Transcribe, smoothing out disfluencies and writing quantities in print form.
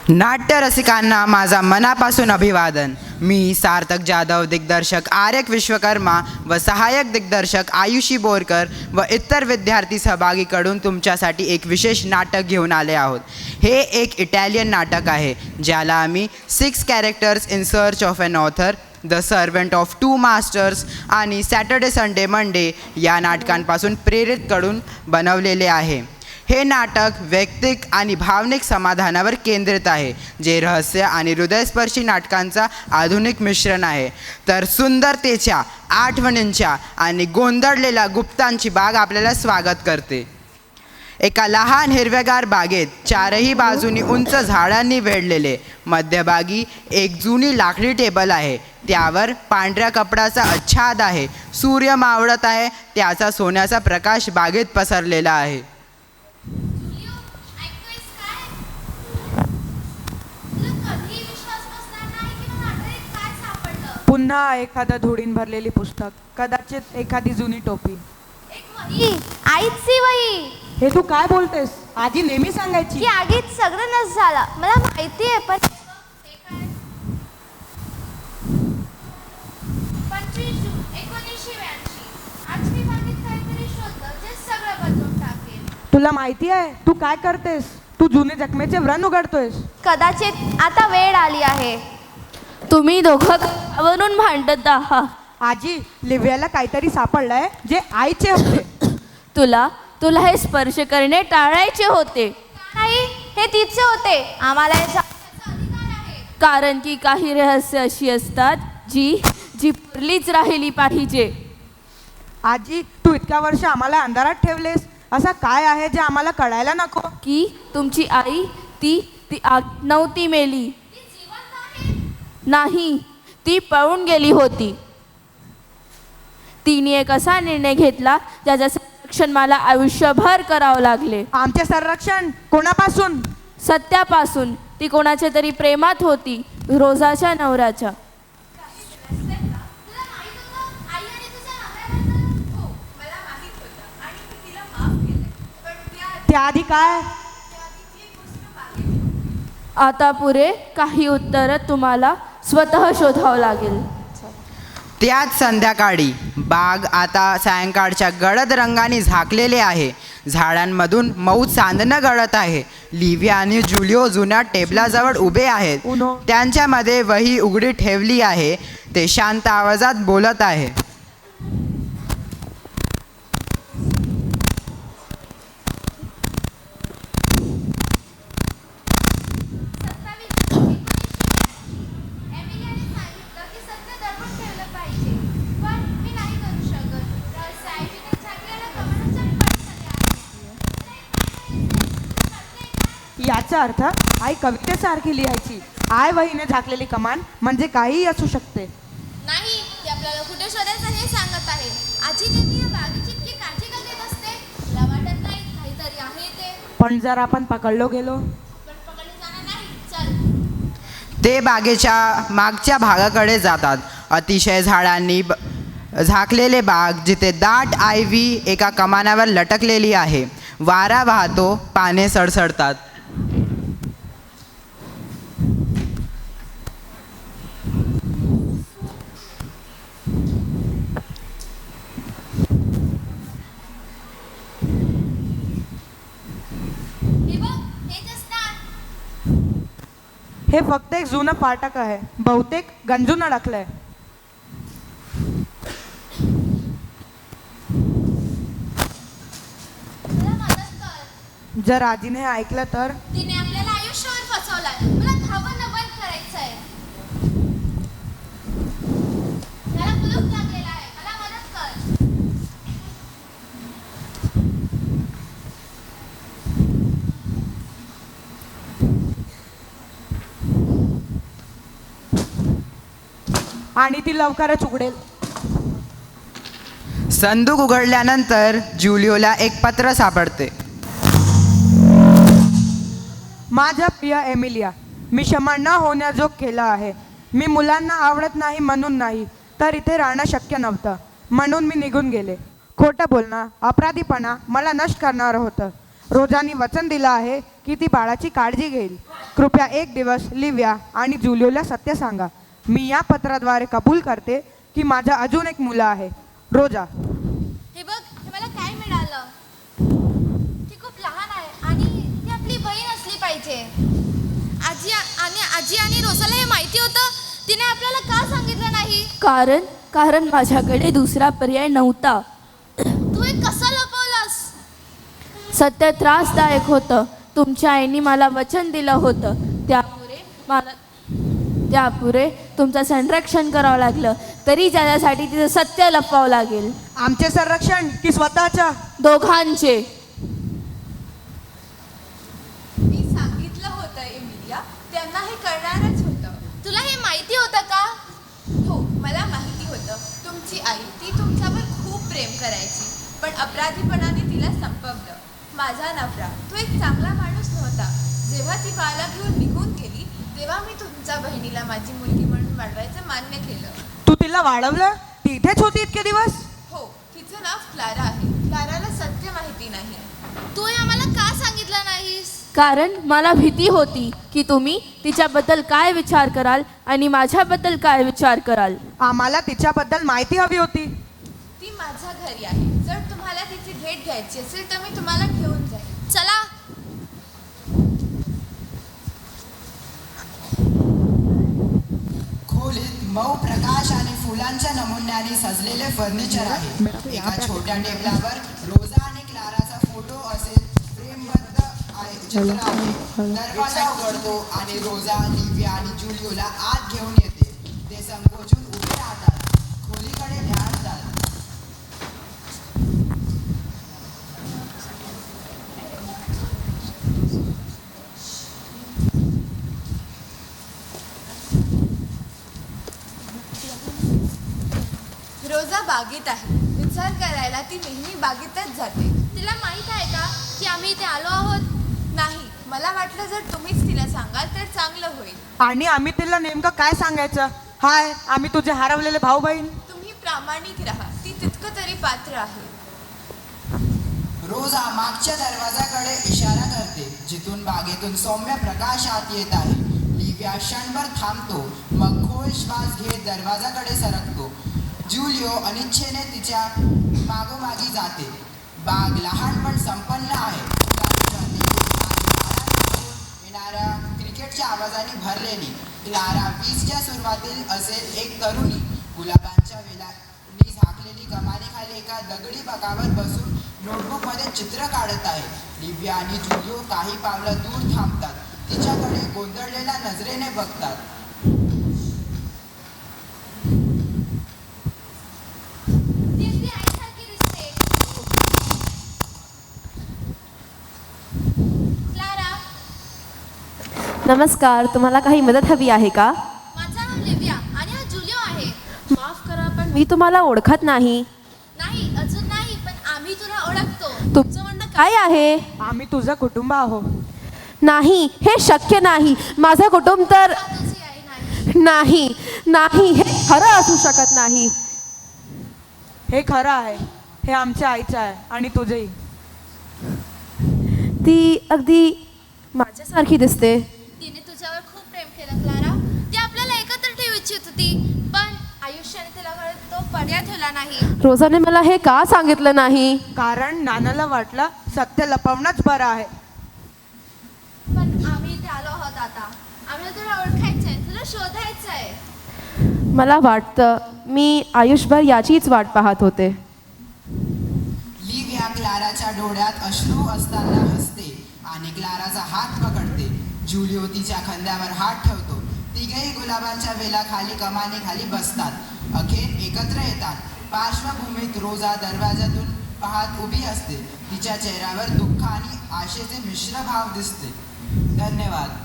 नाट्यरसिकांना माझा मनापासून अभिवादन. मी सार्थक जाधव, दिग्दर्शक आर्यक विश्वकर्मा व सहाय्यक दिग्दर्शक आयुषी बोरकर व इतर विद्यार्थी सहभागीकडून तुमच्यासाठी एक विशेष नाटक घेऊन आले आहोत. हे एक इटालियन नाटक आहे ज्याला आम्ही 6 characters in search of an author, the servant of 2 masters आणि सॅटर्डे संडे मंडे या नाटकांपासून प्रेरित करून बनवलेले आहे. हे नाटक वैयक्तिक आणि भावनिक समाधानावर केंद्रित आहे, जे रहस्य आणि हृदयस्पर्शी नाटकांचा आधुनिक मिश्रण आहे. तर सुंदरतेच्या, आठवणींच्या आणि गोंधळलेल्या गुप्तांची बाग आपल्याला स्वागत करते. एका लहान हिरव्यागार बागेत चारही बाजूनी उंच झाडांनी वेढलेले मध्यभागी एक जुनी लाकडी टेबल आहे. त्यावर पांढऱ्या कपड्याचा आच्छाद आहे. सूर्य मावळत आहे, त्याचा सोन्याचा प्रकाश बागेत पसरलेला आहे. पुन्हा एखादं धुळीन भरलेली पुस्तक, कदाचित एखादी जुनी टोपी. एक वही, आईची वही. हे तू काय बोलतेस? आजी नेहमी सांगायची की आगीत सगळं नस झाला. मला माहिती आहे, पण 25 जून 1982. आज मी बागेत काहीतरी शोधलं जे सगळं बदलून टाकेल. तुला माहिती आहे तू काय करतेस? तू जुने जखमेचे व्रण उघडतोयस. कदाचित आता वेळ आली आहे. तुम्ही दोघं वरून भांडत आहात. आजी, लिव्याला काहीतरी सापडलंय जे आईचे होते. तुला हे स्पर्श करणे टाळायचे होते. नाही, हे तिचे होते. आम्हाला याचा अधिकार आहे. कारण की काही रहस्य अशी असतात जी पुरलीच राहिली पाहिजे. आजी, तू इतक्या वर्ष आम्हाला अंधारात ठेवलेस. असा काय आहे जे आम्हाला कळायला नको? की तुमची आई ती नव्हती मेली. नाही, ती पळून गेली होती. तिने एक असा निर्णय घेतला ज्याचं संरक्षण मला आयुष्यभर करावं लागले. आमचे संरक्षण कोणापासून? सत्यापासून. ती कोणाच्या तरी प्रेमात होती, रोजाच्या नवऱ्याच्या. त्याआधी काय? आता पुरे काही उत्तर तुम्हाला स्वतः शोधावं लागेल. त्याच संध्याकाळी बाग आता सायंकाळच्या गडद रंगाने झाकलेले आहे. झाडांमधून मऊ चांदणं गळत आहे. लिव्या आणि जुलिओ जुन्या टेबलाजवळ उभे आहेत. त्यांच्यामध्ये वही उघडी ठेवली आहे. ते शांत आवाजात बोलत आहे. याचा अर्थ आई कवितेसारखी लिहायची. आय वहीने झाकलेली कमान म्हणजे काहीही असू शकते. नाही, ती आपल्याला कुठे शोधायचं हे सांगत आहे. आजी नेहमी या बागेची इतकी काळजी का घेत असते? मला वाटत नाही काहीतरी आहे ते. पण जर आपण पकडलो गेलो? पण पकडले जाणार नाही. चल. ते बागेच्या मागच्या भागाकडे जातात. अतिशय झाडांनी झाकलेले बाग, जिथे दाट आयव्ही एका कमानावर लटकलेली आहे. वारा वाहतो, पाने सडसडतात. हे फक्त एक जुनं फाटक आहे. बहुतेक गंजून अडकलंय. जर आजीने ऐकलं तर? तिने आपल्याला आयुष्यावर फसवलंय. मला धावणं बंद करायचंय. त्याला कुलूप लागलेला आहे. मला मदत कर. आणि ती लवकरच उघडेल. संदूक उघडल्यानंतर जुलिओला एक पत्र सापडते. माझ्या प्रिय एमिलिया, मी क्षमा न होण्याजोग केलं आहे. मी मुलांना आवडत नाही म्हणून नाही, तर इथे राहणं शक्य नव्हतं म्हणून मी निघून गेले. खोटं बोलणं, अपराधीपणा मला नष्ट करणारं होतं. रोजाने वचन दिलं आहे की ती बाळाची काळजी घेईल. कृपया एक दिवस लिव्या आणि जुलिओला सत्य सांगा. मी या पत्राद्वारे कबूल करते की माझ्या अजून एक मुलं आहे. रोजा. हे बघ, हे मला काय मिळालं? ती खूप लहान आहे आणि ती आपली बहीण असली पाहिजे. आजी आणि रोसाला हे माहिती होतं, तिने आपल्याला का सांगितलं नाही? कारण माझ्याकडे दुसरा पर्याय नव्हता. तू हे कसं लपवलंस? सत्य त्रासदायक होतं. तुमच्या आईने मला वचन दिलं होतं, त्यापुरे तुमचं संरक्षण करावं लागलं. तरी त्याच्यासाठी तिचं सत्य लपवावं लागेल. आमचे संरक्षण की स्वतःच्या? दोघांचे. मी सांगितलं होतं एमिलिया, त्यांना हे कळणारच होतं. तुला हे माहिती होतं का? हो, मला माहिती होतं. तुमची आई ती तुमच्यावर खूप प्रेम करायची, पण अपराधीपणाने तिला संपवलं. माझा नवरा तो एक चांगला माणूस नव्हता. जेव्हा ती बाळाला घेऊन निघून गेली तेव्हा मी तुमच्या बहिणीला माझी मुलगी म्हणून वाढवायचं मान्य केलं. तू तिला वाढवलं? ती इथेच होती इतके दिवस? हो, तिचं नाव क्लारा आहे. क्लाराला सत्य माहिती नाही. तू हे आम्हाला का सांगितलं नाहीस? कारण मला भीती होती की तुम्ही तिच्याबद्दल काय विचार कराल आणि माझ्याबद्दल काय विचार कराल. आम्हाला तिच्याबद्दल माहिती हवी होती. ती माझ्या घरी आहे. जर तुम्हाला तिची भेट घ्यायची असेल तर मी तुम्हाला घेऊन जाईन. चला. खोलीत मऊ प्रकाश आणि फुलांच्या नमुन्याने सजलेले फर्निचर आहे. एका छोट्या टेबलावर रोजा आणि क्लाराचा फोटो असे फ्रेमबद्ध चित्र आहे. दरवाजा उघडतो आणि रोजा, लिव्या आणि जुलिओला आत घेऊन येते. ते संकोचून उभे राहतात. खोलीकडे ध्यान जात. रोजा बागेत आहे. विचार करायला ती नेहमी बागेतच जाते. तिला माहित आहे का की आम्ही इथे आलो आहोत? नाही, मला वाटलं जर तुम्हीच तिला सांगाल तर चांगलं होईल. आणि आम्ही तिला नेमकं काय सांगायचं? हाय, आम्ही तुझे हरवलेले भाऊ बहीण. तुम्ही प्रामाणिक राहा. ती तितकं तरी पात्र आहे. रोजा मागच्या दरवाजाकडे इशारा करते, जिथून बागेतून सौम्य प्रकाश आत येत आहे. लिव्या क्षणभर थांबतो, मग खोल श्वास घेत दरवाजाकडे सरकतो. जुलिओ अनिच्छेने तिच्या मागोमागी जाते. बाग लहान पण संपन्न आहे. येणाऱ्या क्रिकेटच्या आवाजाने भरलेली. क्लारा 20च्या सुरुवातील असेल एक तरुणी. गुलाबांच्या वेलांनी झाकलेली कमानीखाली एका दगडी बकावर बसून नोटबुकमध्ये चित्र काढत आहे. लिव्या आणि जुलिओ काही पावलं दूर थांबतात. तिच्याकडे गोंधळलेल्या नजरेने बघतात. ती अगदी आईसारखी दिसते. क्लारा, नमस्कार, तुम्हाला काही मदत हवी आहे का? माझं नाव लिव्या आणि हा जुलिओ आहे. माफ करा, पण मी तुम्हाला ओळखत नाही. नाही, अजून नाही, पण आम्ही तुला ओळखतो. तुमचं म्हणणं काय आहे? आम्ही तुझं कुटुंब आहोत. नाही, हे शक्य नाही. माझं कुटुंब तर का तुझी आई नाही? नाही नाही, हे खरं असू शकत नाही. हे खरं आहे. हे आमच्या आईचं आहे आणि तुझेही. ती अगदी माझ्यासारखी दिसते. तिने तुझ्यावर खूप प्रेम केलं क्लारा. ती आपल्याला एकत्र ठेवू इच्छित होती, पण आयुष्याने तिला तो पर्याय ठेवला नाही. रोजाने मला हे का सांगितलं नाही? कारण नानाला वाटलं सत्य लपवणंच बरं आहे. पण आम्ही इथे आलो आहोत आता. आम्हाला तुला ओळखायचंय, तुला शोधायचंय. मला वाटतं मी आयुष्यभर याचीच वाट पाहत होते. लिव्या क्लाराच्या डोळ्यात अश्रू असताना हसते आणि क्लाराचा हात पकडते. जुलिओ तिच्या खांद्यावर हात ठेवतो. तिघेही गुलाबांच्या वेलाखाली कमानीखाली बसतात. अखेर एकत्र येतात. पार्श्वभूमीत रोजा दरवाजातून पाहत उभी असते. तिच्या चेहऱ्यावर दुःख आणि आशेचे मिश्र भाव दिसते. धन्यवाद.